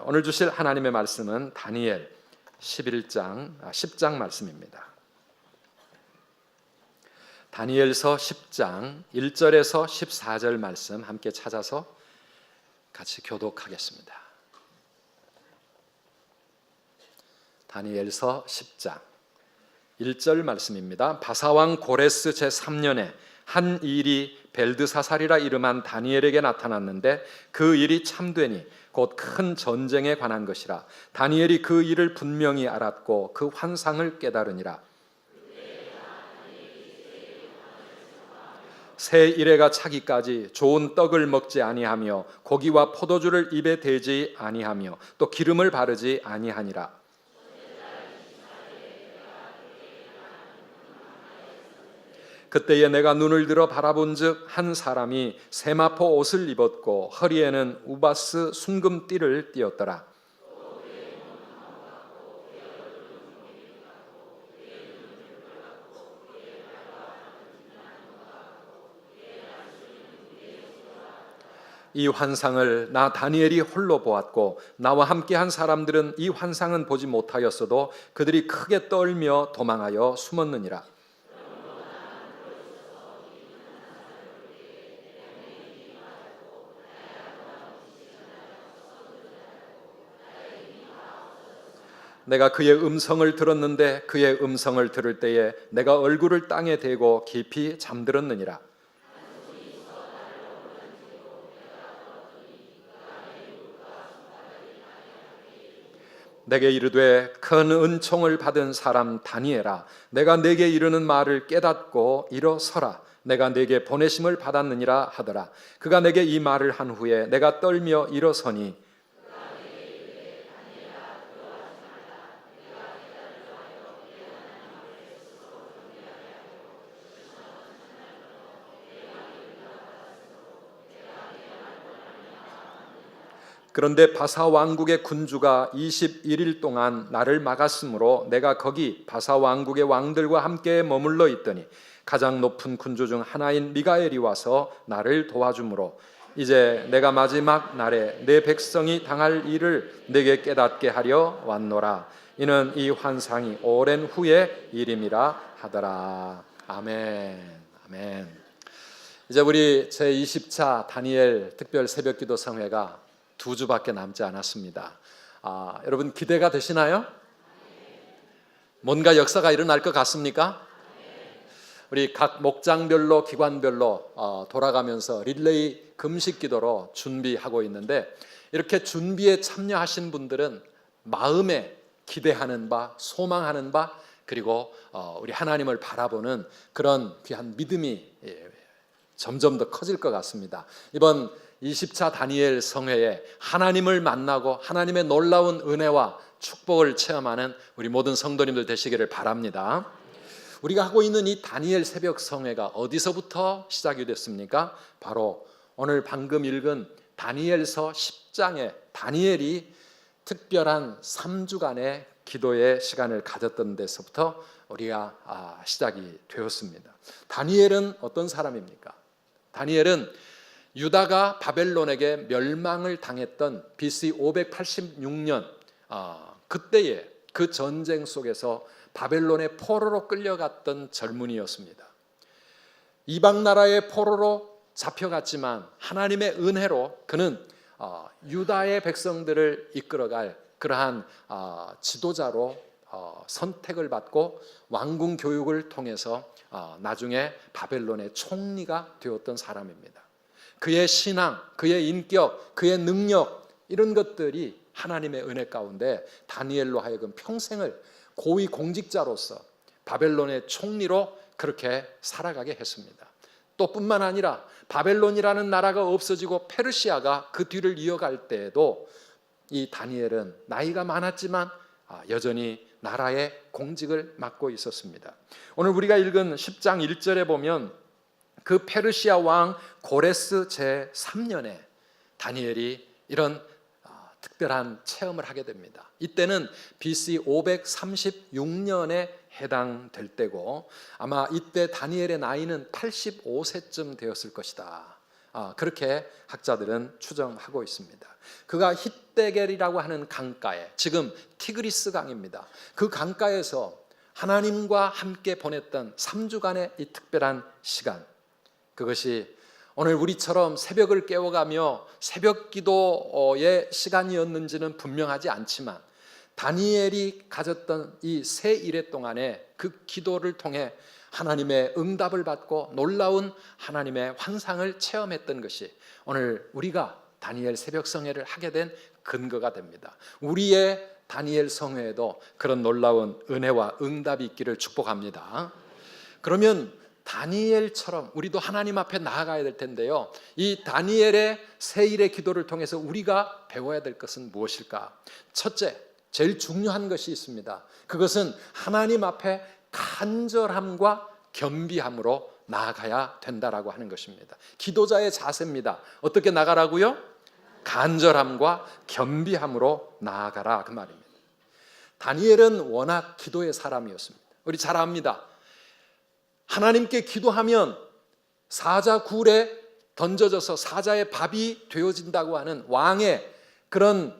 오늘 주실 하나님의 말씀은 다니엘 10장 말씀입니다. 다니엘서 10장 1절에서 14절 말씀 함께 찾아서 같이 교독하겠습니다. 다니엘서 10장 1절 말씀입니다. 바사왕 고레스 제3년에 한 일이 벨드사살이라 이름한 다니엘에게 나타났는데 그 일이 참되니 곧 큰 전쟁에 관한 것이라. 다니엘이 그 일을 분명히 알았고 그 환상을 깨달으니라. 새 이레가 차기까지 좋은 떡을 먹지 아니하며 고기와 포도주를 입에 대지 아니하며 또 기름을 바르지 아니하니라. 그때에 내가 눈을 들어 바라본즉 한 사람이 세마포 옷을 입었고 허리에는 우바스 순금띠를 띠었더라. 이 환상을 나 다니엘이 홀로 보았고 나와 함께한 사람들은 이 환상은 보지 못하였어도 그들이 크게 떨며 도망하여 숨었느니라. 내가 그의 음성을 들었는데 그의 음성을 들을 때에 내가 얼굴을 땅에 대고 깊이 잠들었느니라. 내게 이르되 큰 은총을 받은 사람 다니엘아, 내가 내게 이르는 말을 깨닫고 일어서라. 내가 내게 보내심을 받았느니라 하더라. 그가 내게 이 말을 한 후에 내가 떨며 일어서니 그런데 바사 왕국의 군주가 21일 동안 나를 막았으므로 내가 거기 바사 왕국의 왕들과 함께 머물러 있더니 가장 높은 군주 중 하나인 미가엘이 와서 나를 도와주므로 이제 내가 마지막 날에 내 백성이 당할 일을 내게 깨닫게 하려 왔노라. 이는 이 환상이 오랜 후의 일임이라 하더라. 아멘. 아멘. 이제 우리 제20차 다니엘 특별 새벽기도 성회가 2주밖에 남지 않았습니다. 여러분 기대가 되시나요? 뭔가 역사가 일어날 것 같습니까? 우리 각 목장별로 기관별로 돌아가면서 릴레이 금식 기도로 준비하고 있는데 이렇게 준비에 참여하신 분들은 마음에 기대하는 바, 소망하는 바, 그리고 우리 하나님을 바라보는 그런 귀한 믿음이 점점 더 커질 것 같습니다. 이번 20차 다니엘 성회에 하나님을 만나고 하나님의 놀라운 은혜와 축복을 체험하는 우리 모든 성도님들 되시기를 바랍니다. 우리가 하고 있는 이 다니엘 새벽 성회가 어디서부터 시작이 됐습니까? 바로 오늘 방금 읽은 다니엘서 10장에 다니엘이 특별한 3주간의 기도의 시간을 가졌던 데서부터 우리가 시작이 되었습니다. 다니엘은 어떤 사람입니까? 다니엘은 유다가 바벨론에게 멸망을 당했던 BC 586년 그때의 그 전쟁 속에서 바벨론의 포로로 끌려갔던 젊은이였습니다. 이방 나라의 포로로 잡혀갔지만 하나님의 은혜로 그는 유다의 백성들을 이끌어갈 그러한 지도자로 선택을 받고 왕궁 교육을 통해서 나중에 바벨론의 총리가 되었던 사람입니다. 그의 신앙, 그의 인격, 그의 능력 이런 것들이 하나님의 은혜 가운데 다니엘로 하여금 평생을 고위 공직자로서 바벨론의 총리로 그렇게 살아가게 했습니다. 또 뿐만 아니라 바벨론이라는 나라가 없어지고 페르시아가 그 뒤를 이어갈 때에도 이 다니엘은 나이가 많았지만 여전히 나라의 공직을 맡고 있었습니다. 오늘 우리가 읽은 10장 1절에 보면 그 페르시아 왕 고레스 제3년에 다니엘이 이런 특별한 체험을 하게 됩니다. 이때는 BC 536년에 해당될 때고 아마 이때 다니엘의 나이는 85세쯤 되었을 것이다. 그렇게 학자들은 추정하고 있습니다. 그가 힛데겔이라고 하는 강가에, 지금 티그리스 강입니다. 그 강가에서 하나님과 함께 보냈던 3주간의 이 특별한 시간, 그것이 오늘 우리처럼 새벽을 깨워가며 새벽 기도의 시간이었는지는 분명하지 않지만 다니엘이 가졌던 이 세 일해 동안에 그 기도를 통해 하나님의 응답을 받고 놀라운 하나님의 환상을 체험했던 것이 오늘 우리가 다니엘 새벽 성회를 하게 된 근거가 됩니다. 우리의 다니엘 성회에도 그런 놀라운 은혜와 응답이 있기를 축복합니다. 그러면 다니엘처럼 우리도 하나님 앞에 나아가야 될 텐데요, 이 다니엘의 세 일의 기도를 통해서 우리가 배워야 될 것은 무엇일까? 첫째, 제일 중요한 것이 있습니다. 그것은 하나님 앞에 간절함과 겸비함으로 나아가야 된다라고 하는 것입니다. 기도자의 자세입니다. 어떻게 나가라고요? 간절함과 겸비함으로 나아가라, 그 말입니다. 다니엘은 워낙 기도의 사람이었습니다. 우리 잘 압니다. 하나님께 기도하면 사자 굴에 던져져서 사자의 밥이 되어진다고 하는 왕의 그런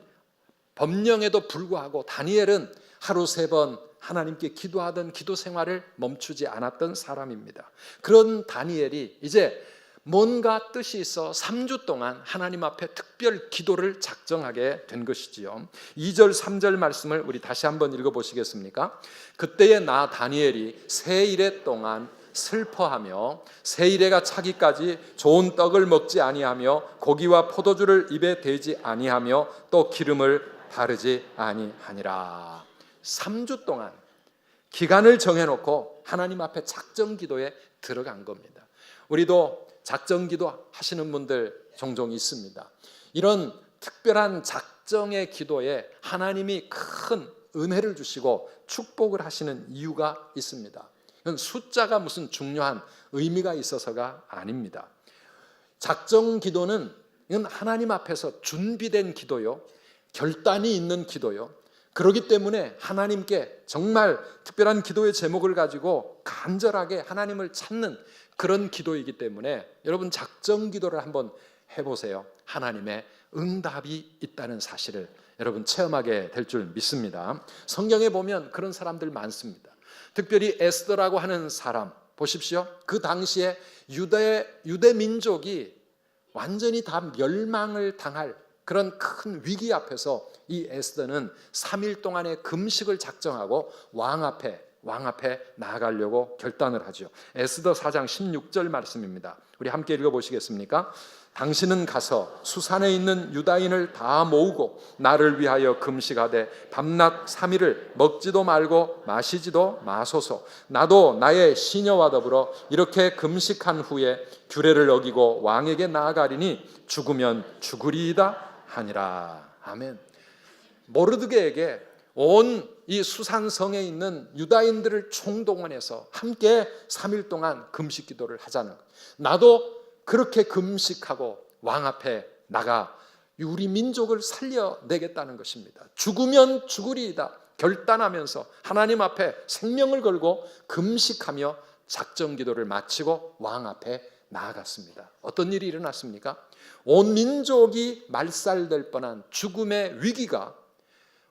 법령에도 불구하고 다니엘은 하루 3번 하나님께 기도하던 기도 생활을 멈추지 않았던 사람입니다. 그런 다니엘이 이제 뭔가 뜻이 있어 3주 동안 하나님 앞에 특별 기도를 작정하게 된 것이지요. 2절 3절 말씀을 우리 다시 한번 읽어보시겠습니까? 그때에 나 다니엘이 세 일해 동안 슬퍼하며 세 일해가 차기까지 좋은 떡을 먹지 아니하며 고기와 포도주를 입에 대지 아니하며 또 기름을 바르지 아니하니라. 3주 동안 기간을 정해놓고 하나님 앞에 작정 기도에 들어간 겁니다. 우리도 작정 기도 하시는 분들 종종 있습니다. 이런 특별한 작정의 기도에 하나님이 큰 은혜를 주시고 축복을 하시는 이유가 있습니다. 이건 숫자가 무슨 중요한 의미가 있어서가 아닙니다. 작정 기도는 이건 하나님 앞에서 준비된 기도요, 결단이 있는 기도요. 그렇기 때문에 하나님께 정말 특별한 기도의 제목을 가지고 간절하게 하나님을 찾는 그런 기도이기 때문에 여러분 작정 기도를 한번 해보세요. 하나님의 응답이 있다는 사실을 여러분 체험하게 될 줄 믿습니다. 성경에 보면 그런 사람들 많습니다. 특별히 에스더라고 하는 사람 보십시오. 그 당시에 유대 민족이 완전히 다 멸망을 당할 그런 큰 위기 앞에서 이 에스더는 3일 동안의 금식을 작정하고 왕 앞에 나아가려고 결단을 하죠. 에스더 4장 16절 말씀입니다. 우리 함께 읽어보시겠습니까? 당신은 가서 수산에 있는 유다인을 다 모으고 나를 위하여 금식하되 밤낮 3일을 먹지도 말고 마시지도 마소서. 나도 나의 시녀와 더불어 이렇게 금식한 후에 규례를 어기고 왕에게 나아가리니 죽으면 죽으리이다 하니라. 아멘. 모르드게에게 온 이 수산성에 있는 유다인들을 총동원해서 함께 3일 동안 금식 기도를 하자는 것. 나도 그렇게 금식하고 왕 앞에 나가 우리 민족을 살려내겠다는 것입니다. 죽으면 죽으리이다 결단하면서 하나님 앞에 생명을 걸고 금식하며 작정 기도를 마치고 왕 앞에 나아갔습니다. 어떤 일이 일어났습니까? 온 민족이 말살될 뻔한 죽음의 위기가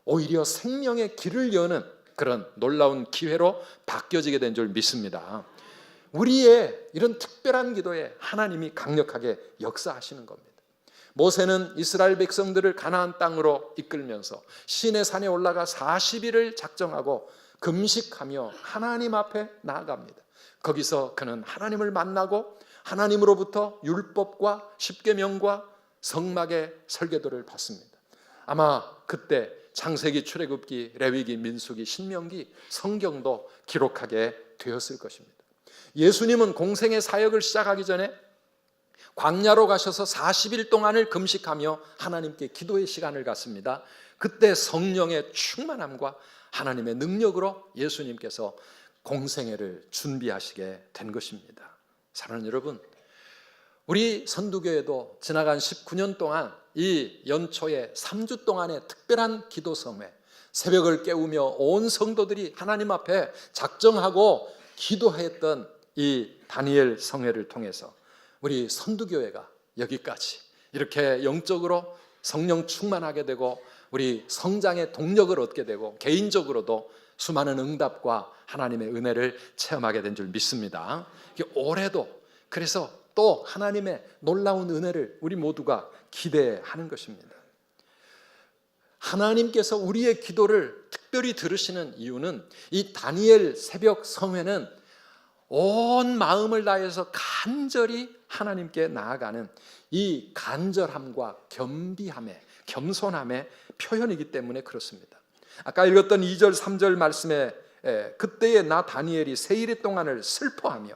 오히려 생명의 길을 여는 그런 놀라운 기회로 바뀌어지게 된 줄 믿습니다. 우리의 이런 특별한 기도에 하나님이 강력하게 역사하시는 겁니다. 모세는 이스라엘 백성들을 가나안 땅으로 이끌면서 시내 산에 올라가 40일을 작정하고 금식하며 하나님 앞에 나아갑니다. 거기서 그는 하나님을 만나고 하나님으로부터 율법과 십계명과 성막의 설계도를 받습니다. 아마 그때 창세기, 출애굽기, 레위기, 민수기, 신명기, 성경도 기록하게 되었을 것입니다. 예수님은 공생의 사역을 시작하기 전에 광야로 가셔서 40일 동안을 금식하며 하나님께 기도의 시간을 갖습니다. 그때 성령의 충만함과 하나님의 능력으로 예수님께서 공생애를 준비하시게 된 것입니다. 사랑하는 여러분, 우리 선두교회도 지나간 19년 동안 이 연초에 3주 동안의 특별한 기도 성회, 새벽을 깨우며 온 성도들이 하나님 앞에 작정하고 기도했던 이 다니엘 성회를 통해서 우리 선두교회가 여기까지 이렇게 영적으로 성령 충만하게 되고 우리 성장의 동력을 얻게 되고 개인적으로도 수많은 응답과 하나님의 은혜를 체험하게 된 줄 믿습니다. 올해도 그래서 또 하나님의 놀라운 은혜를 우리 모두가 기대하는 것입니다. 하나님께서 우리의 기도를 특별히 들으시는 이유는 이 다니엘 새벽 성회는 온 마음을 다해서 간절히 하나님께 나아가는 이 간절함과 겸비함의 겸손함의 표현이기 때문에 그렇습니다. 아까 읽었던 2절 3절 말씀에 그때에 나 다니엘이 세일의 동안을 슬퍼하며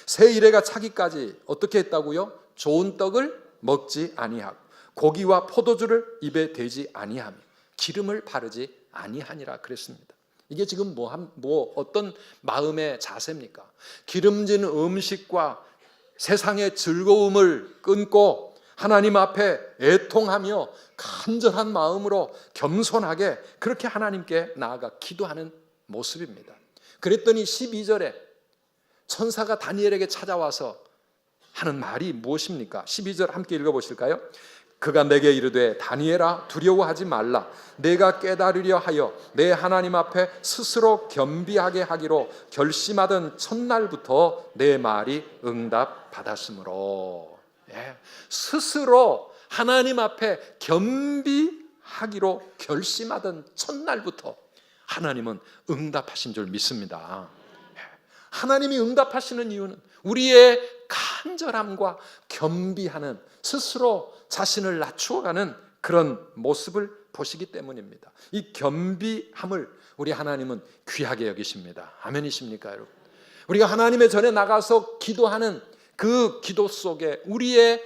세일해가 차기까지 어떻게 했다고요? 좋은 떡을 먹지 아니하고 고기와 포도주를 입에 대지 아니하며 기름을 바르지 아니하니라 그랬습니다. 이게 지금 어떤 마음의 자세입니까? 기름진 음식과 세상의 즐거움을 끊고 하나님 앞에 애통하며 간절한 마음으로 겸손하게 그렇게 하나님께 나아가 기도하는 모습입니다. 그랬더니 12절에 천사가 다니엘에게 찾아와서 하는 말이 무엇입니까? 12절 함께 읽어보실까요? 그가 내게 이르되 다니엘아 두려워하지 말라. 내가 깨달으려 하여 내 하나님 앞에 스스로 겸비하게 하기로 결심하던 첫날부터 내 말이 응답받았으므로. 스스로 하나님 앞에 겸비하기로 결심하던 첫날부터 하나님은 응답하신 줄 믿습니다. 하나님이 응답하시는 이유는 우리의 간절함과 겸비하는 스스로 자신을 낮추어가는 그런 모습을 보시기 때문입니다. 이 겸비함을 우리 하나님은 귀하게 여기십니다. 아멘이십니까 여러분? 우리가 하나님의 전에 나가서 기도하는 그 기도 속에 우리의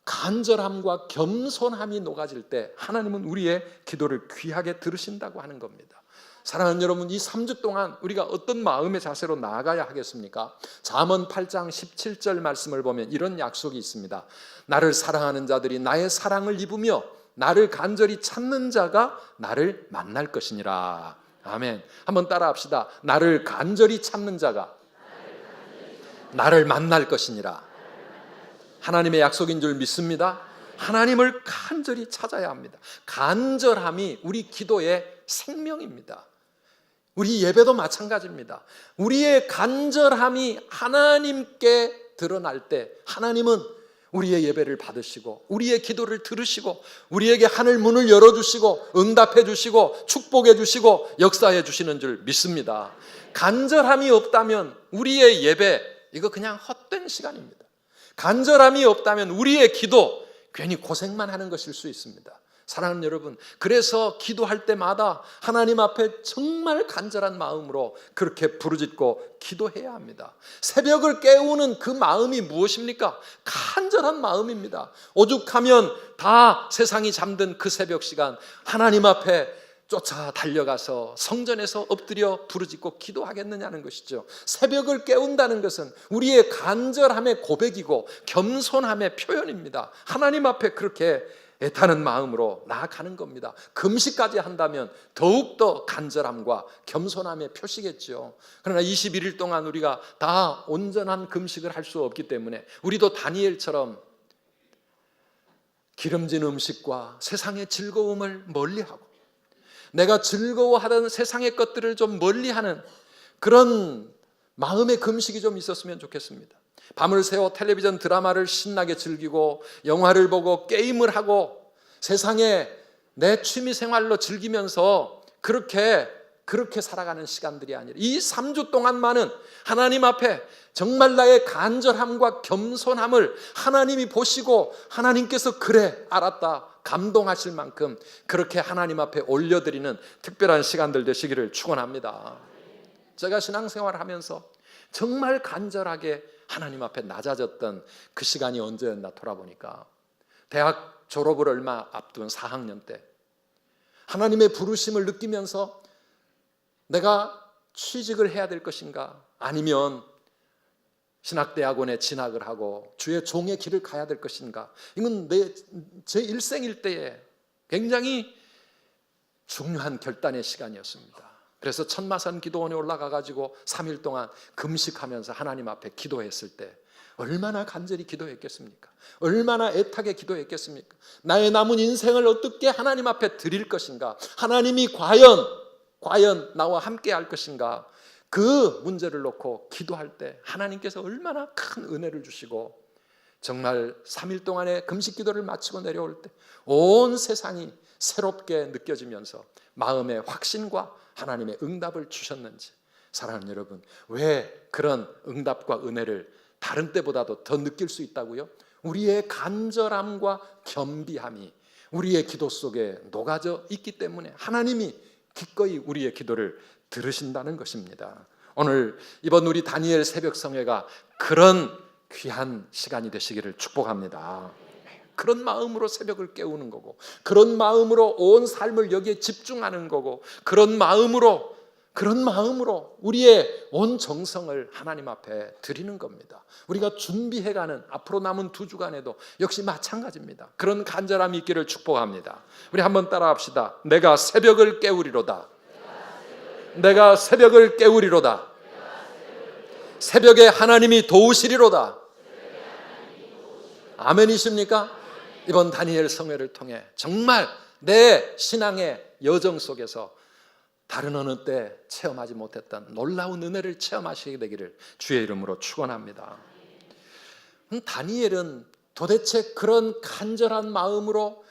간절함과 겸손함이 녹아질 때 하나님은 우리의 기도를 귀하게 들으신다고 하는 겁니다. 사랑하는 여러분, 이 3주 동안 우리가 어떤 마음의 자세로 나아가야 하겠습니까? 잠언 8장 17절 말씀을 보면 이런 약속이 있습니다. 나를 사랑하는 자들이 나의 사랑을 입으며 나를 간절히 찾는 자가 나를 만날 것이니라. 아멘. 한번 따라 합시다. 나를 간절히 찾는 자가 나를 만날 것이니라. 하나님의 약속인 줄 믿습니다. 하나님을 간절히 찾아야 합니다. 간절함이 우리 기도의 생명입니다. 우리 예배도 마찬가지입니다. 우리의 간절함이 하나님께 드러날 때 하나님은 우리의 예배를 받으시고 우리의 기도를 들으시고 우리에게 하늘 문을 열어주시고 응답해 주시고 축복해 주시고 역사해 주시는 줄 믿습니다. 간절함이 없다면 우리의 예배 이거 그냥 헛된 시간입니다. 간절함이 없다면 우리의 기도 괜히 고생만 하는 것일 수 있습니다. 사랑하는 여러분, 그래서 기도할 때마다 하나님 앞에 정말 간절한 마음으로 그렇게 부르짖고 기도해야 합니다. 새벽을 깨우는 그 마음이 무엇입니까? 간절한 마음입니다. 오죽하면 다 세상이 잠든 그 새벽 시간 하나님 앞에 쫓아 달려가서 성전에서 엎드려 부르짖고 기도하겠느냐는 것이죠. 새벽을 깨운다는 것은 우리의 간절함의 고백이고 겸손함의 표현입니다. 하나님 앞에 그렇게 애타는 마음으로 나아가는 겁니다. 금식까지 한다면 더욱더 간절함과 겸손함의 표시겠죠. 그러나 21일 동안 우리가 다 온전한 금식을 할 수 없기 때문에 우리도 다니엘처럼 기름진 음식과 세상의 즐거움을 멀리하고 내가 즐거워하던 세상의 것들을 좀 멀리하는 그런 마음의 금식이 좀 있었으면 좋겠습니다. 밤을 새워 텔레비전 드라마를 신나게 즐기고 영화를 보고 게임을 하고 세상에 내 취미 생활로 즐기면서 그렇게 살아가는 시간들이 아니라 이 3주 동안만은 하나님 앞에 정말 나의 간절함과 겸손함을 하나님이 보시고 하나님께서 그래 알았다 감동하실 만큼 그렇게 하나님 앞에 올려드리는 특별한 시간들 되시기를 축원합니다. 제가 신앙생활을 하면서 정말 간절하게 하나님 앞에 낮아졌던 그 시간이 언제였나 돌아보니까 대학 졸업을 얼마 앞둔 4학년 때 하나님의 부르심을 느끼면서 내가 취직을 해야 될 것인가 아니면 신학대학원에 진학을 하고 주의 종의 길을 가야 될 것인가, 이건 제 일생일 때에 굉장히 중요한 결단의 시간이었습니다. 그래서 천마산 기도원에 올라가 가지고 3일 동안 금식하면서 하나님 앞에 기도했을 때 얼마나 간절히 기도했겠습니까? 얼마나 애타게 기도했겠습니까? 나의 남은 인생을 어떻게 하나님 앞에 드릴 것인가? 하나님이 과연 나와 함께 할 것인가? 그 문제를 놓고 기도할 때 하나님께서 얼마나 큰 은혜를 주시고, 정말 3일 동안의 금식 기도를 마치고 내려올 때 온 세상이 새롭게 느껴지면서 마음의 확신과 하나님의 응답을 주셨는지. 사랑하는 여러분, 왜 그런 응답과 은혜를 다른 때보다도 더 느낄 수 있다고요? 우리의 간절함과 겸비함이 우리의 기도 속에 녹아져 있기 때문에 하나님이 기꺼이 우리의 기도를 들으신다는 것입니다. 오늘 이번 우리 다니엘 새벽 성회가 그런 귀한 시간이 되시기를 축복합니다. 그런 마음으로 새벽을 깨우는 거고, 그런 마음으로 온 삶을 여기에 집중하는 거고, 그런 마음으로 우리의 온 정성을 하나님 앞에 드리는 겁니다. 우리가 준비해가는 앞으로 남은 2주간에도 역시 마찬가지입니다. 그런 간절함이 있기를 축복합니다. 우리 한번 따라합시다. 내가 새벽을 깨우리로다. 내가 새벽을 깨우리로다. 새벽에 하나님이 도우시리로다. 아멘이십니까? 이번 다니엘 성회를 통해 정말 내 신앙의 여정 속에서 다른 어느 때 체험하지 못했던 놀라운 은혜를 체험하시게 되기를 주의 이름으로 축원합니다. 다니엘은 도대체 그런 간절한 마음으로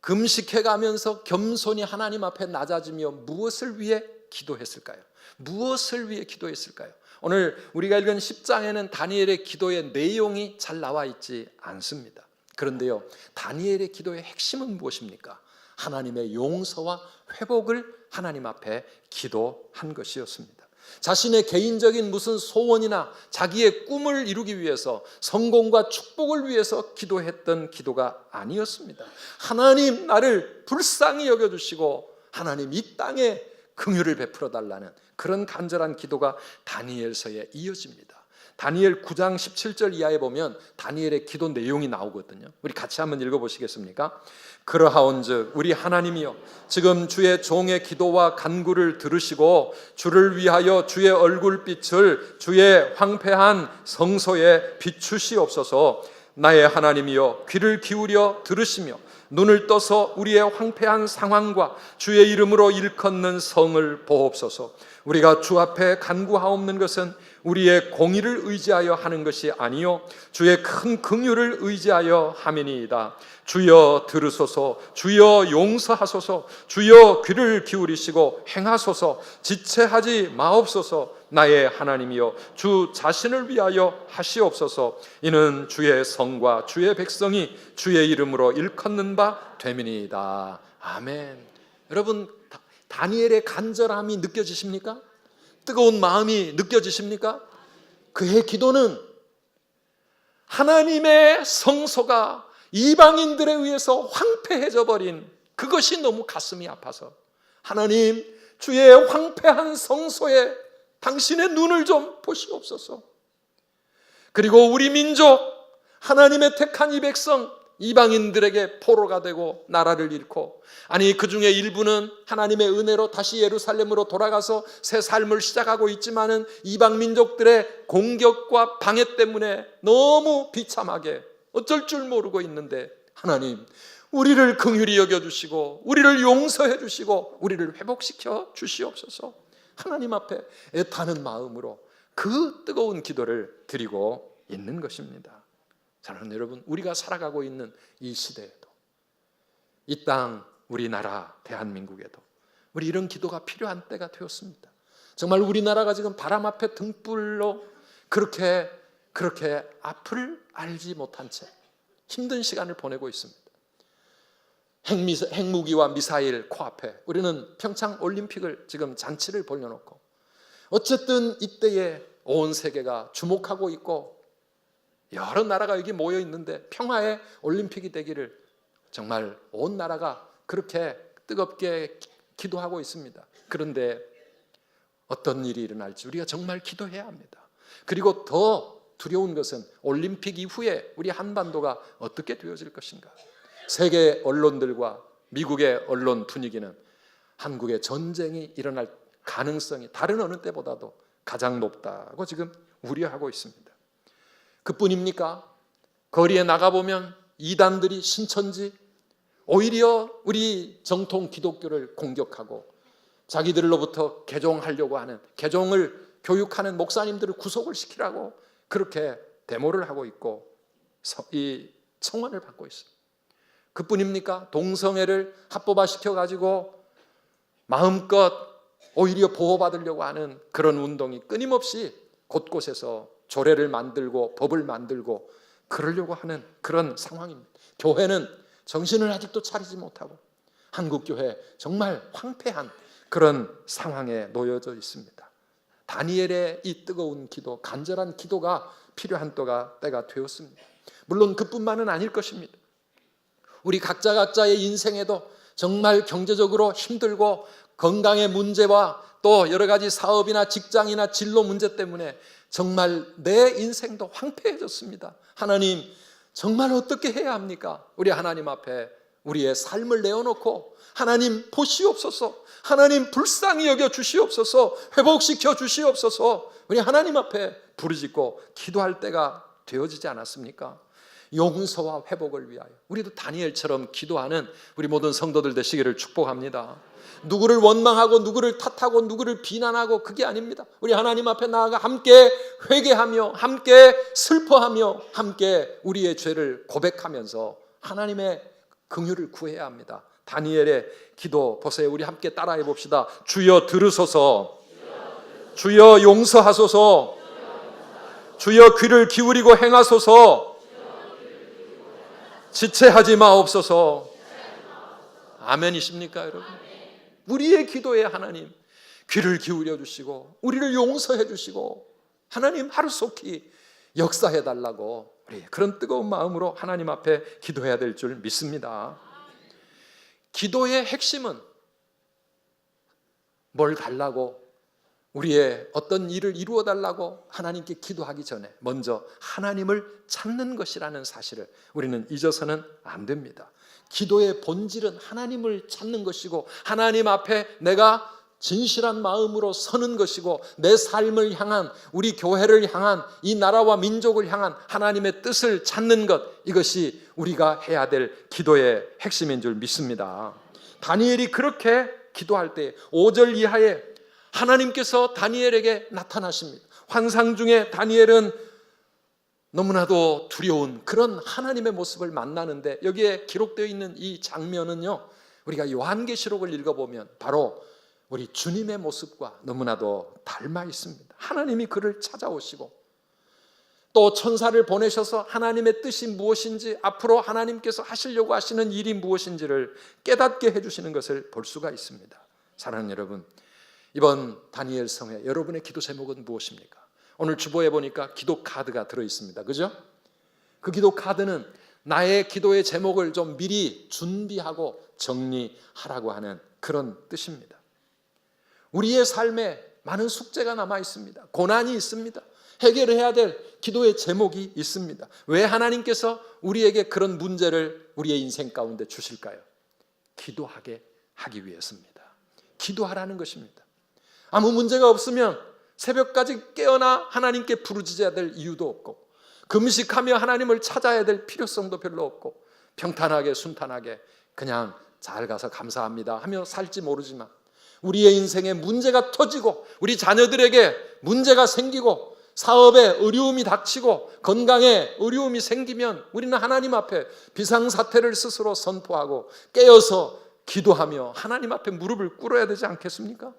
금식해가면서 겸손히 하나님 앞에 낮아지며 무엇을 위해 기도했을까요? 무엇을 위해 기도했을까요? 오늘 우리가 읽은 10장에는 다니엘의 기도의 내용이 잘 나와 있지 않습니다. 그런데요, 다니엘의 기도의 핵심은 무엇입니까? 하나님의 용서와 회복을 하나님 앞에 기도한 것이었습니다. 자신의 개인적인 무슨 소원이나 자기의 꿈을 이루기 위해서, 성공과 축복을 위해서 기도했던 기도가 아니었습니다. 하나님, 나를 불쌍히 여겨주시고 하나님 이 땅에 긍휼을 베풀어 달라는 그런 간절한 기도가 다니엘서에 이어집니다. 다니엘 9장 17절 이하에 보면 다니엘의 기도 내용이 나오거든요. 우리 같이 한번 읽어보시겠습니까? 그러하온즉 우리 하나님이여, 지금 주의 종의 기도와 간구를 들으시고 주를 위하여 주의 얼굴빛을 주의 황폐한 성소에 비추시옵소서. 나의 하나님이여, 귀를 기울여 들으시며 눈을 떠서 우리의 황폐한 상황과 주의 이름으로 일컫는 성을 보옵소서. 우리가 주 앞에 간구하옵는 것은 우리의 공의를 의지하여 하는 것이 아니요 주의 큰 긍휼을 의지하여 함이니이다. 주여 들으소서. 주여 용서하소서. 주여 귀를 기울이시고 행하소서. 지체하지 마옵소서. 나의 하나님이여, 주 자신을 위하여 하시옵소서. 이는 주의 성과 주의 백성이 주의 이름으로 일컫는 바 됨이니이다. 아멘. 여러분, 다니엘의 간절함이 느껴지십니까? 뜨거운 마음이 느껴지십니까? 그의 기도는 하나님의 성소가 이방인들에 의해서 황폐해져 버린 그것이 너무 가슴이 아파서, 하나님, 주의 황폐한 성소에 당신의 눈을 좀 보시옵소서. 그리고 우리 민족, 하나님의 택한 이 백성, 이방인들에게 포로가 되고 나라를 잃고, 아니 그 중에 일부는 하나님의 은혜로 다시 예루살렘으로 돌아가서 새 삶을 시작하고 있지만은 이방 민족들의 공격과 방해 때문에 너무 비참하게 어쩔 줄 모르고 있는데, 하나님, 우리를 긍휼히 여겨주시고 우리를 용서해 주시고 우리를 회복시켜 주시옵소서. 하나님 앞에 애타는 마음으로 그 뜨거운 기도를 드리고 있는 것입니다. 사랑하는 여러분, 우리가 살아가고 있는 이 시대에도, 이 땅 우리나라 대한민국에도 우리 이런 기도가 필요한 때가 되었습니다. 정말 우리나라가 지금 바람 앞에 등불로 그렇게 앞을 알지 못한 채 힘든 시간을 보내고 있습니다. 핵무기와 미사일 코앞에 우리는 평창 올림픽을 지금 잔치를 벌려놓고, 어쨌든 이때에 온 세계가 주목하고 있고 여러 나라가 여기 모여 있는데 평화의 올림픽이 되기를 정말 온 나라가 그렇게 뜨겁게 기도하고 있습니다. 그런데 어떤 일이 일어날지 우리가 정말 기도해야 합니다. 그리고 더 두려운 것은 올림픽 이후에 우리 한반도가 어떻게 되어질 것인가. 세계 언론들과 미국의 언론 분위기는 한국의 전쟁이 일어날 가능성이 다른 어느 때보다도 가장 높다고 지금 우려하고 있습니다. 그뿐입니까? 거리에 나가보면 이단들이 신천지 오히려 우리 정통 기독교를 공격하고 자기들로부터 개종하려고 하는, 개종을 교육하는 목사님들을 구속을 시키라고 그렇게 데모를 하고 있고 이 청원을 받고 있어요. 그뿐입니까? 동성애를 합법화시켜가지고 마음껏 오히려 보호받으려고 하는 그런 운동이 끊임없이 곳곳에서 조례를 만들고 법을 만들고 그러려고 하는 그런 상황입니다. 교회는 정신을 아직도 차리지 못하고 한국교회 정말 황폐한 그런 상황에 놓여져 있습니다. 다니엘의 이 뜨거운 기도, 간절한 기도가 필요한 때가 되었습니다. 물론 그뿐만은 아닐 것입니다. 우리 각자의 인생에도 정말 경제적으로 힘들고 건강의 문제와 또 여러 가지 사업이나 직장이나 진로 문제 때문에 정말 내 인생도 황폐해졌습니다. 하나님, 정말 어떻게 해야 합니까? 우리 하나님 앞에 우리의 삶을 내어놓고 하나님 보시옵소서, 하나님 불쌍히 여겨 주시옵소서, 회복시켜 주시옵소서, 우리 하나님 앞에 부르짖고 기도할 때가 되어지지 않았습니까? 용서와 회복을 위하여 우리도 다니엘처럼 기도하는 우리 모든 성도들 되시기를 축복합니다. 누구를 원망하고 누구를 탓하고 누구를 비난하고 그게 아닙니다. 우리 하나님 앞에 나아가 함께 회개하며 함께 슬퍼하며 함께 우리의 죄를 고백하면서 하나님의 긍휼을 구해야 합니다. 다니엘의 기도 보세요. 우리 함께 따라해 봅시다. 주여 들으소서, 주여 용서하소서, 주여 귀를 기울이고 행하소서, 지체하지 마옵소서. 아멘이십니까 여러분? 우리의 기도에 하나님 귀를 기울여 주시고 우리를 용서해 주시고 하나님 하루속히 역사해 달라고 우리 그런 뜨거운 마음으로 하나님 앞에 기도해야 될 줄 믿습니다. 기도의 핵심은 뭘 달라고, 우리의 어떤 일을 이루어 달라고 하나님께 기도하기 전에 먼저 하나님을 찾는 것이라는 사실을 우리는 잊어서는 안 됩니다. 기도의 본질은 하나님을 찾는 것이고 하나님 앞에 내가 진실한 마음으로 서는 것이고 내 삶을 향한, 우리 교회를 향한, 이 나라와 민족을 향한 하나님의 뜻을 찾는 것, 이것이 우리가 해야 될 기도의 핵심인 줄 믿습니다. 다니엘이 그렇게 기도할 때 5절 이하에 하나님께서 다니엘에게 나타나십니다. 환상 중에 다니엘은 너무나도 두려운 그런 하나님의 모습을 만나는데 여기에 기록되어 있는 이 장면은요, 우리가 요한계시록을 읽어보면 바로 우리 주님의 모습과 너무나도 닮아 있습니다. 하나님이 그를 찾아오시고 또 천사를 보내셔서 하나님의 뜻이 무엇인지, 앞으로 하나님께서 하시려고 하시는 일이 무엇인지를 깨닫게 해주시는 것을 볼 수가 있습니다. 사랑하는 여러분, 이번 다니엘 성회 여러분의 기도 제목은 무엇입니까? 오늘 주보에 보니까 기도 카드가 들어있습니다. 그죠? 그 기도 카드는 나의 기도의 제목을 좀 미리 준비하고 정리하라고 하는 그런 뜻입니다. 우리의 삶에 많은 숙제가 남아 있습니다. 고난이 있습니다. 해결해야 될 기도의 제목이 있습니다. 왜 하나님께서 우리에게 그런 문제를 우리의 인생 가운데 주실까요? 기도하게 하기 위해서입니다. 기도하라는 것입니다. 아무 문제가 없으면 새벽까지 깨어나 하나님께 부르짖어야 될 이유도 없고 금식하며 하나님을 찾아야 될 필요성도 별로 없고 평탄하게 순탄하게 그냥 잘 가서 감사합니다 하며 살지 모르지만 우리의 인생에 문제가 터지고 우리 자녀들에게 문제가 생기고 사업에 어려움이 닥치고 건강에 어려움이 생기면 우리는 하나님 앞에 비상사태를 스스로 선포하고 깨어서 기도하며 하나님 앞에 무릎을 꿇어야 되지 않겠습니까?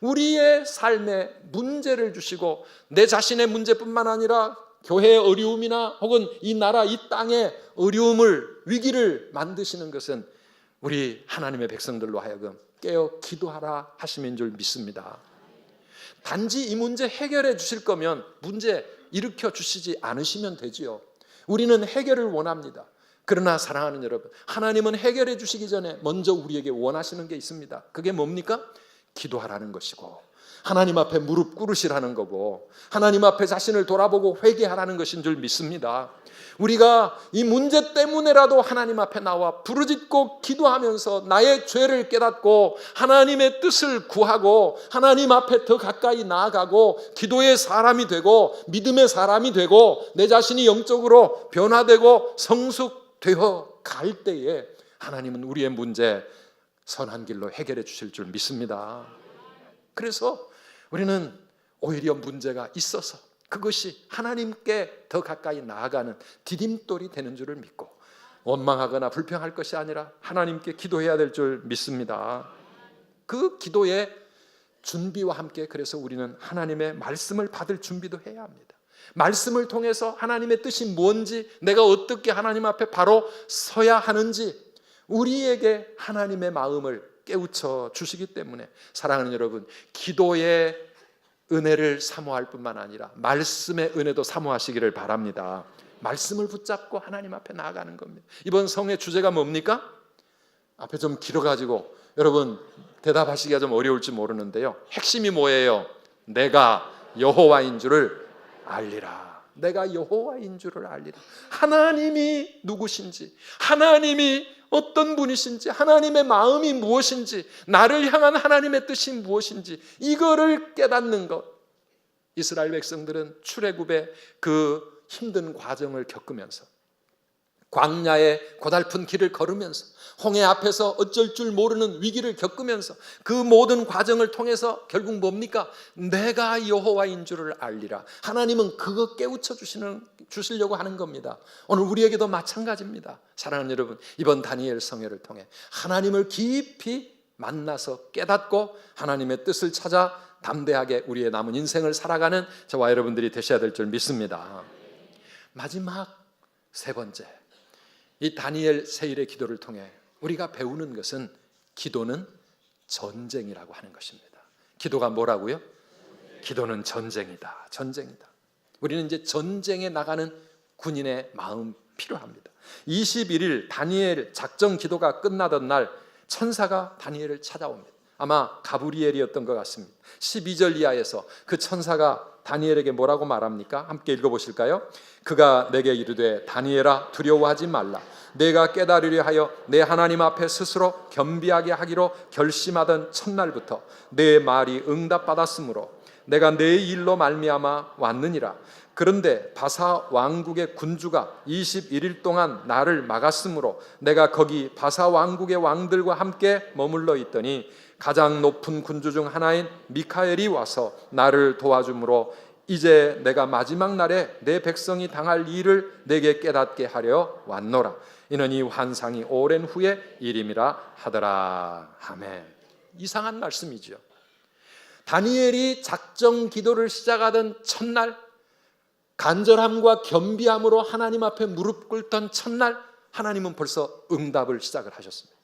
우리의 삶에 문제를 주시고 내 자신의 문제뿐만 아니라 교회의 어려움이나 혹은 이 나라 이 땅의 어려움을, 위기를 만드시는 것은 우리 하나님의 백성들로 하여금 깨어 기도하라 하심인 줄 믿습니다. 단지 이 문제 해결해 주실 거면 문제 일으켜 주시지 않으시면 되지요. 우리는 해결을 원합니다. 그러나 사랑하는 여러분, 하나님은 해결해 주시기 전에 먼저 우리에게 원하시는 게 있습니다. 그게 뭡니까? 기도하라는 것이고 하나님 앞에 무릎 꿇으시라는 거고 하나님 앞에 자신을 돌아보고 회개하라는 것인 줄 믿습니다. 우리가 이 문제 때문에라도 하나님 앞에 나와 부르짖고 기도하면서 나의 죄를 깨닫고 하나님의 뜻을 구하고 하나님 앞에 더 가까이 나아가고 기도의 사람이 되고 믿음의 사람이 되고 내 자신이 영적으로 변화되고 성숙되어 갈 때에 하나님은 우리의 문제 선한 길로 해결해 주실 줄 믿습니다. 그래서 우리는 오히려 문제가 있어서 그것이 하나님께 더 가까이 나아가는 디딤돌이 되는 줄을 믿고 원망하거나 불평할 것이 아니라 하나님께 기도해야 될 줄 믿습니다. 그 기도의 준비와 함께 그래서 우리는 하나님의 말씀을 받을 준비도 해야 합니다. 말씀을 통해서 하나님의 뜻이 뭔지 내가 어떻게 하나님 앞에 바로 서야 하는지 우리에게 하나님의 마음을 깨우쳐 주시기 때문에 사랑하는 여러분, 기도의 은혜를 사모할 뿐만 아니라 말씀의 은혜도 사모하시기를 바랍니다. 말씀을 붙잡고 하나님 앞에 나아가는 겁니다. 이번 성의 주제가 뭡니까? 앞에 좀 길어가지고 여러분 대답하시기가 좀 어려울지 모르는데요, 핵심이 뭐예요? 내가 여호와인 줄을 알리라. 내가 여호와인 줄을 알리라. 하나님이 누구신지, 하나님이 어떤 분이신지, 하나님의 마음이 무엇인지, 나를 향한 하나님의 뜻이 무엇인지 이거를 깨닫는 것. 이스라엘 백성들은 출애굽의 그 힘든 과정을 겪으면서 광야의 고달픈 길을 걸으면서 홍해 앞에서 어쩔 줄 모르는 위기를 겪으면서 그 모든 과정을 통해서 결국 뭡니까? 내가 여호와인 줄을 알리라. 하나님은 그거 깨우쳐 주시려고 하는 겁니다. 오늘 우리에게도 마찬가지입니다. 사랑하는 여러분, 이번 다니엘 성회를 통해 하나님을 깊이 만나서 깨닫고 하나님의 뜻을 찾아 담대하게 우리의 남은 인생을 살아가는 저와 여러분들이 되셔야 될 줄 믿습니다. 마지막 세 번째, 이 다니엘 세일의 기도를 통해 우리가 배우는 것은 기도는 전쟁이라고 하는 것입니다. 기도가 뭐라고요? 기도는 전쟁이다. 전쟁이다. 우리는 이제 전쟁에 나가는 군인의 마음 필요합니다. 21일 다니엘 작전 기도가 끝나던 날 천사가 다니엘을 찾아옵니다. 아마 가브리엘이었던 것 같습니다. 12절 이하에서 그 천사가 다니엘에게 뭐라고 말합니까? 함께 읽어보실까요? 그가 내게 이르되 다니엘아 두려워하지 말라. 내가 깨달으려 하여 내 하나님 앞에 스스로 겸비하게 하기로 결심하던 첫날부터 내 말이 응답받았으므로 내가 내 일로 말미암아 왔느니라. 그런데 바사 왕국의 군주가 21일 동안 나를 막았으므로 내가 거기 바사 왕국의 왕들과 함께 머물러 있더니 가장 높은 군주 중 하나인 미카엘이 와서 나를 도와주므로 이제 내가 마지막 날에 내 백성이 당할 일을 내게 깨닫게 하려 왔노라. 이는 이 환상이 오랜 후에 일임이라 하더라. 아멘. 이상한 말씀이죠. 다니엘이 작정 기도를 시작하던 첫날, 간절함과 겸비함으로 하나님 앞에 무릎 꿇던 첫날, 하나님은 벌써 응답을 시작을 하셨습니다.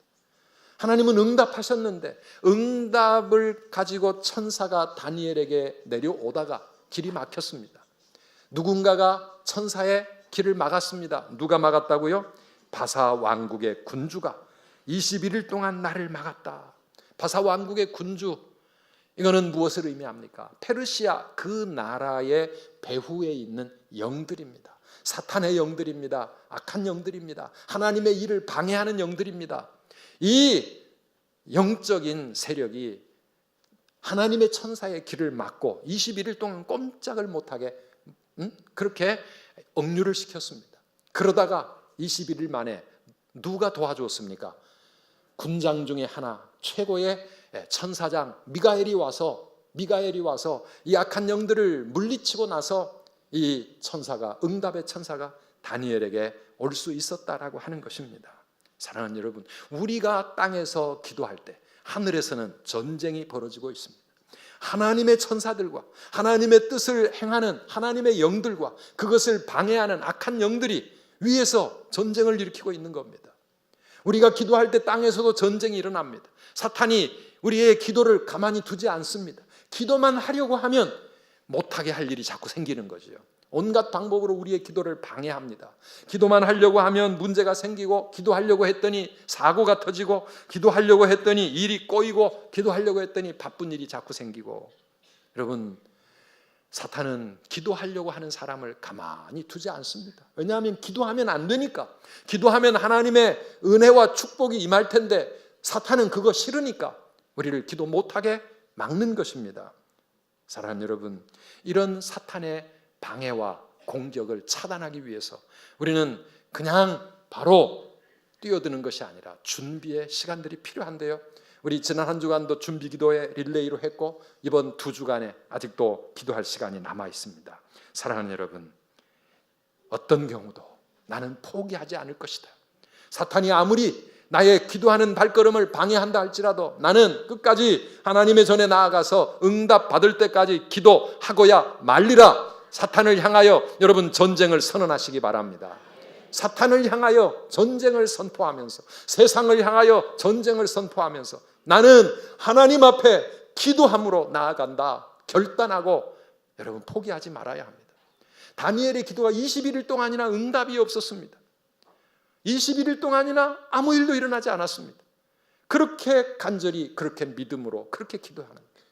하나님은 응답하셨는데 응답을 가지고 천사가 다니엘에게 내려오다가 길이 막혔습니다. 누군가가 천사의 길을 막았습니다. 누가 막았다고요? 바사 왕국의 군주가 21일 동안 나를 막았다. 바사 왕국의 군주, 이거는 무엇을 의미합니까? 페르시아 그 나라의 배후에 있는 영들입니다. 사탄의 영들입니다. 악한 영들입니다. 하나님의 일을 방해하는 영들입니다. 이 영적인 세력이 하나님의 천사의 길을 막고 21일 동안 꼼짝을 못하게 그렇게 억류를 시켰습니다. 그러다가 21일 만에 누가 도와주었습니까? 군장 중에 하나, 최고의 천사장 미가엘이 와서 이 악한 영들을 물리치고 나서 이 천사가, 응답의 천사가 다니엘에게 올 수 있었다라고 하는 것입니다. 사랑하는 여러분, 우리가 땅에서 기도할 때 하늘에서는 전쟁이 벌어지고 있습니다. 하나님의 천사들과 하나님의 뜻을 행하는 하나님의 영들과 그것을 방해하는 악한 영들이 위에서 전쟁을 일으키고 있는 겁니다. 우리가 기도할 때 땅에서도 전쟁이 일어납니다. 사탄이 우리의 기도를 가만히 두지 않습니다. 기도만 하려고 하면 못하게 할 일이 자꾸 생기는 거죠. 온갖 방법으로 우리의 기도를 방해합니다. 기도만 하려고 하면 문제가 생기고, 기도하려고 했더니 사고가 터지고, 기도하려고 했더니 일이 꼬이고, 기도하려고 했더니 바쁜 일이 자꾸 생기고, 여러분, 사탄은 기도하려고 하는 사람을 가만히 두지 않습니다. 왜냐하면 기도하면 안 되니까. 기도하면 하나님의 은혜와 축복이 임할 텐데 사탄은 그거 싫으니까 우리를 기도 못하게 막는 것입니다. 사랑하는 여러분, 이런 사탄의 방해와 공격을 차단하기 위해서 우리는 그냥 바로 뛰어드는 것이 아니라 준비의 시간들이 필요한데요. 우리 지난 한 주간도 준비 기도회 릴레이로 했고 이번 2주간에 아직도 기도할 시간이 남아 있습니다. 사랑하는 여러분, 어떤 경우도 나는 포기하지 않을 것이다. 사탄이 아무리 나의 기도하는 발걸음을 방해한다 할지라도 나는 끝까지 하나님의 전에 나아가서 응답 받을 때까지 기도하고야 말리라. 사탄을 향하여 여러분 전쟁을 선언하시기 바랍니다. 사탄을 향하여 전쟁을 선포하면서, 세상을 향하여 전쟁을 선포하면서 나는 하나님 앞에 기도함으로 나아간다 결단하고 여러분 포기하지 말아야 합니다. 다니엘의 기도가 21일 동안이나 응답이 없었습니다. 21일 동안이나 아무 일도 일어나지 않았습니다. 그렇게 간절히, 그렇게 믿음으로, 그렇게 기도하는 거예요.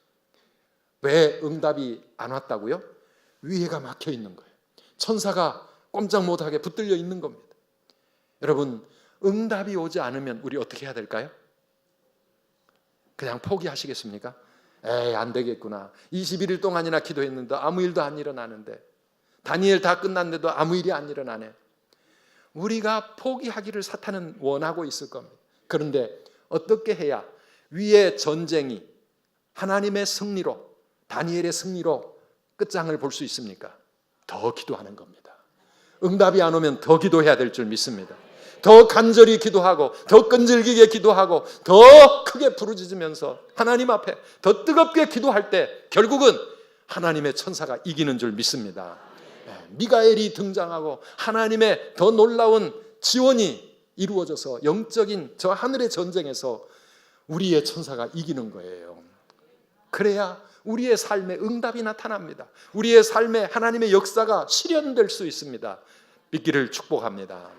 왜 응답이 안 왔다고요? 위에가 막혀 있는 거예요. 천사가 꼼짝 못하게 붙들려 있는 겁니다. 여러분, 응답이 오지 않으면 우리 어떻게 해야 될까요? 그냥 포기하시겠습니까? 에이, 안 되겠구나. 21일 동안이나 기도했는데 아무 일도 안 일어나는데, 다니엘 다 끝났는데도 아무 일이 안 일어나네. 우리가 포기하기를 사탄은 원하고 있을 겁니다. 그런데 어떻게 해야 위의 전쟁이 하나님의 승리로, 다니엘의 승리로 끝장을 볼 수 있습니까? 더 기도하는 겁니다. 응답이 안 오면 더 기도해야 될 줄 믿습니다. 더 간절히 기도하고, 더 끈질기게 기도하고, 더 크게 부르짖으면서 하나님 앞에 더 뜨겁게 기도할 때 결국은 하나님의 천사가 이기는 줄 믿습니다. 미가엘이 등장하고 하나님의 더 놀라운 지원이 이루어져서 영적인 저 하늘의 전쟁에서 우리의 천사가 이기는 거예요. 그래야 우리의 삶에 응답이 나타납니다. 우리의 삶에 하나님의 역사가 실현될 수 있습니다. 믿기를 축복합니다.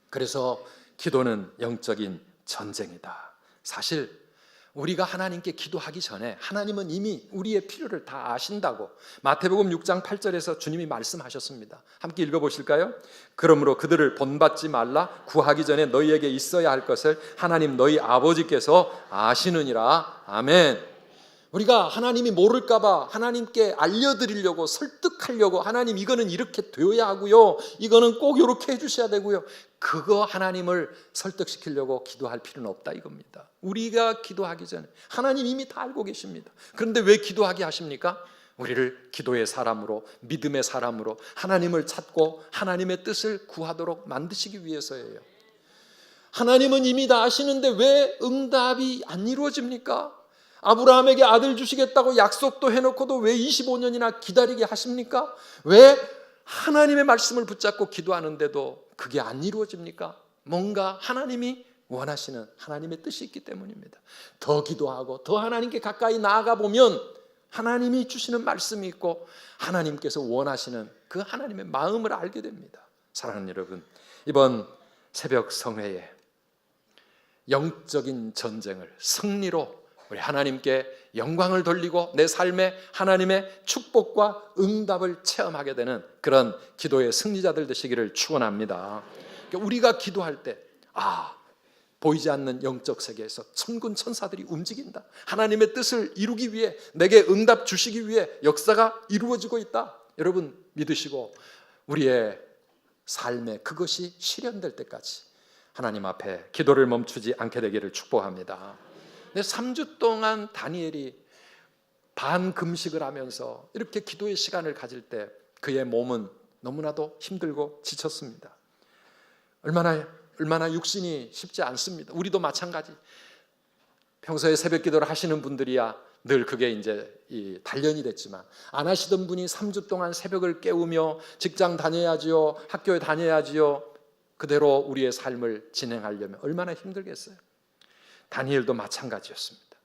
그래서 기도는 영적인 전쟁이다. 사실 우리가 하나님께 기도하기 전에 하나님은 이미 우리의 필요를 다 아신다고 마태복음 6장 8절에서 주님이 말씀하셨습니다. 함께 읽어보실까요? 그러므로 그들을 본받지 말라. 구하기 전에 너희에게 있어야 할 것을 하나님 너희 아버지께서 아시느니라. 아멘. 우리가 하나님이 모를까 봐 하나님께 알려드리려고, 설득하려고, 하나님 이거는 이렇게 되어야 하고요, 이거는 꼭 이렇게 해주셔야 되고요, 그거 하나님을 설득시키려고 기도할 필요는 없다 이겁니다. 우리가 기도하기 전에 하나님 이미 다 알고 계십니다. 그런데 왜 기도하게 하십니까? 우리를 기도의 사람으로, 믿음의 사람으로 하나님을 찾고 하나님의 뜻을 구하도록 만드시기 위해서예요. 하나님은 이미 다 아시는데 왜 응답이 안 이루어집니까? 아브라함에게 아들 주시겠다고 약속도 해놓고도 왜 25년이나 기다리게 하십니까? 왜 하나님의 말씀을 붙잡고 기도하는데도 그게 안 이루어집니까? 뭔가 하나님이 원하시는 하나님의 뜻이 있기 때문입니다. 더 기도하고 더 하나님께 가까이 나아가 보면 하나님이 주시는 말씀이 있고 하나님께서 원하시는 그 하나님의 마음을 알게 됩니다. 사랑하는 여러분, 이번 새벽 성회에 영적인 전쟁을 승리로 우리 하나님께 영광을 돌리고 내 삶에 하나님의 축복과 응답을 체험하게 되는 그런 기도의 승리자들 되시기를 축원합니다. 우리가 기도할 때 보이지 않는 영적 세계에서 천군 천사들이 움직인다. 하나님의 뜻을 이루기 위해, 내게 응답 주시기 위해 역사가 이루어지고 있다. 여러분 믿으시고 우리의 삶에 그것이 실현될 때까지 하나님 앞에 기도를 멈추지 않게 되기를 축복합니다. 3주 동안 다니엘이 반금식을 하면서 이렇게 기도의 시간을 가질 때 그의 몸은 너무나도 힘들고 지쳤습니다. 얼마나 육신이 쉽지 않습니다. 우리도 마찬가지. 평소에 새벽 기도를 하시는 분들이야 늘 그게 이제 이 단련이 됐지만, 안 하시던 분이 3주 동안 새벽을 깨우며 직장 다녀야지요, 학교에 다녀야지요, 그대로 우리의 삶을 진행하려면 얼마나 힘들겠어요. 다니엘도 마찬가지였습니다.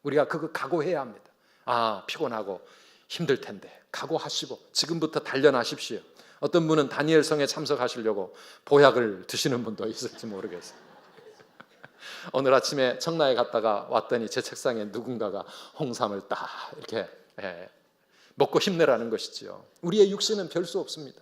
우리가 그거 각오해야 합니다. 피곤하고 힘들 텐데 각오하시고 지금부터 단련하십시오. 어떤 분은 다니엘 성에 참석하시려고 보약을 드시는 분도 있을지 모르겠어요. 오늘 아침에 청라에 갔다가 왔더니 제 책상에 누군가가 홍삼을 딱 이렇게 먹고 힘내라는 것이지요. 우리의 육신은 별 수 없습니다.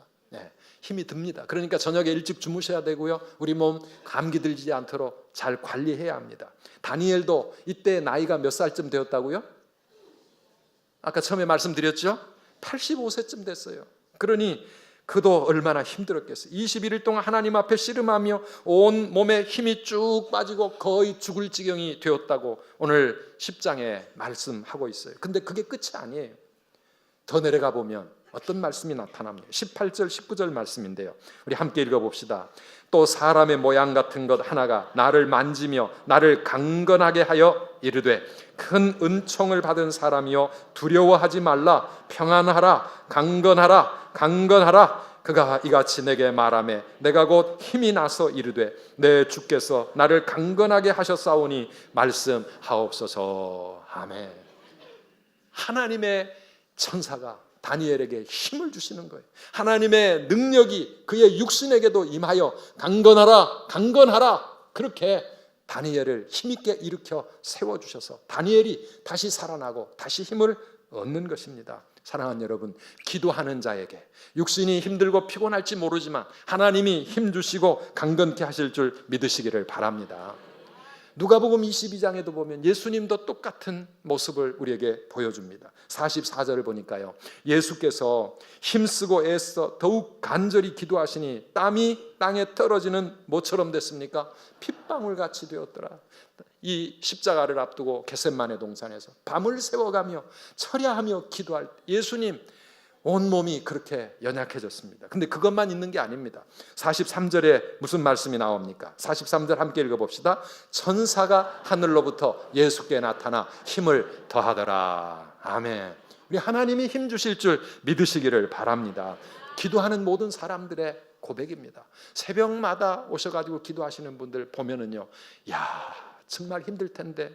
힘이 듭니다. 그러니까 저녁에 일찍 주무셔야 되고요. 우리 몸 감기 들지 않도록 잘 관리해야 합니다. 다니엘도 이때 나이가 몇 살쯤 되었다고요? 아까 처음에 말씀드렸죠? 85세쯤 됐어요. 그러니 그도 얼마나 힘들었겠어요. 21일 동안 하나님 앞에 씨름하며 온 몸에 힘이 쭉 빠지고 거의 죽을 지경이 되었다고 오늘 10장에 말씀하고 있어요. 근데 그게 끝이 아니에요. 더 내려가 보면 어떤 말씀이 나타납니다. 18절 19절 말씀인데요. 우리 함께 읽어봅시다. 또 사람의 모양 같은 것 하나가 나를 만지며 나를 강건하게 하여 이르되 큰 은총을 받은 사람이여 두려워하지 말라. 평안하라. 강건하라. 강건하라. 그가 이같이 내게 말하매 내가 곧 힘이 나서 이르되 내 주께서 나를 강건하게 하셨사오니 말씀하옵소서. 아멘. 하나님의 천사가 다니엘에게 힘을 주시는 거예요. 하나님의 능력이 그의 육신에게도 임하여 강건하라, 강건하라. 그렇게 다니엘을 힘있게 일으켜 세워주셔서 다니엘이 다시 살아나고 다시 힘을 얻는 것입니다. 사랑하는 여러분, 기도하는 자에게 육신이 힘들고 피곤할지 모르지만 하나님이 힘 주시고 강건케 하실 줄 믿으시기를 바랍니다. 누가복음 22장에도 보면 예수님도 똑같은 모습을 우리에게 보여줍니다. 44절을 보니까요, 예수께서 힘쓰고 애써 더욱 간절히 기도하시니 땀이 땅에 떨어지는 뭐처럼 됐습니까? 핏방울같이 되었더라. 이 십자가를 앞두고 겟셋마네 동산에서 밤을 새워가며 철야하며 기도할 때 예수님 온몸이 그렇게 연약해졌습니다. 근데 그것만 있는 게 아닙니다. 43절에 무슨 말씀이 나옵니까? 43절 함께 읽어봅시다. 천사가 하늘로부터 예수께 나타나 힘을 더하더라. 아멘. 우리 하나님이 힘 주실 줄 믿으시기를 바랍니다. 기도하는 모든 사람들의 고백입니다. 새벽마다 오셔가지고 기도하시는 분들 보면은요, 야, 정말 힘들 텐데,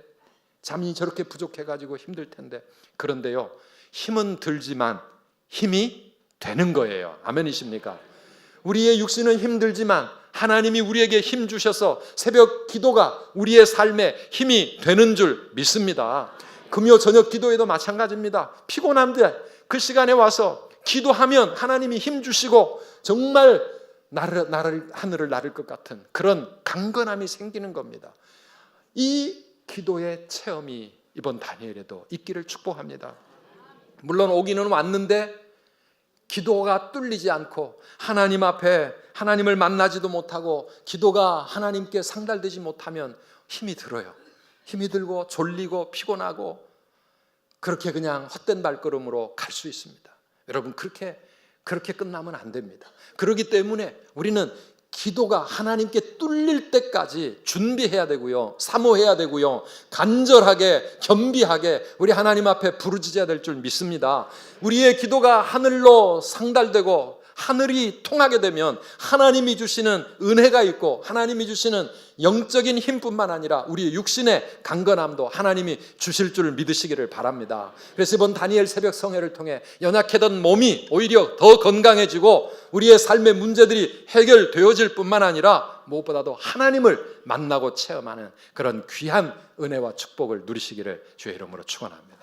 잠이 저렇게 부족해가지고 힘들 텐데, 그런데요, 힘은 들지만 힘이 되는 거예요. 아멘이십니까? 우리의 육신은 힘들지만 하나님이 우리에게 힘 주셔서 새벽 기도가 우리의 삶에 힘이 되는 줄 믿습니다. 금요 저녁 기도에도 마찬가지입니다. 피곤한데 그 시간에 와서 기도하면 하나님이 힘 주시고 정말 하늘을 나를 것 같은 그런 강건함이 생기는 겁니다. 이 기도의 체험이 이번 다니엘에도 있기를 축복합니다. 물론 오기는 왔는데 기도가 뚫리지 않고 하나님 앞에 하나님을 만나지도 못하고 기도가 하나님께 상달되지 못하면 힘이 들어요. 힘이 들고 졸리고 피곤하고 그렇게 그냥 헛된 발걸음으로 갈 수 있습니다. 여러분, 그렇게 끝나면 안 됩니다. 그렇기 때문에 우리는 기도가 하나님께 뚫릴 때까지 준비해야 되고요, 사모해야 되고요, 간절하게 겸비하게 우리 하나님 앞에 부르짖어야 될 줄 믿습니다. 우리의 기도가 하늘로 상달되고 하늘이 통하게 되면 하나님이 주시는 은혜가 있고 하나님이 주시는 영적인 힘뿐만 아니라 우리의 육신의 강건함도 하나님이 주실 줄 믿으시기를 바랍니다. 그래서 이번 다니엘 새벽 성회를 통해 연약했던 몸이 오히려 더 건강해지고 우리의 삶의 문제들이 해결되어질 뿐만 아니라 무엇보다도 하나님을 만나고 체험하는 그런 귀한 은혜와 축복을 누리시기를 주의 이름으로 축원합니다.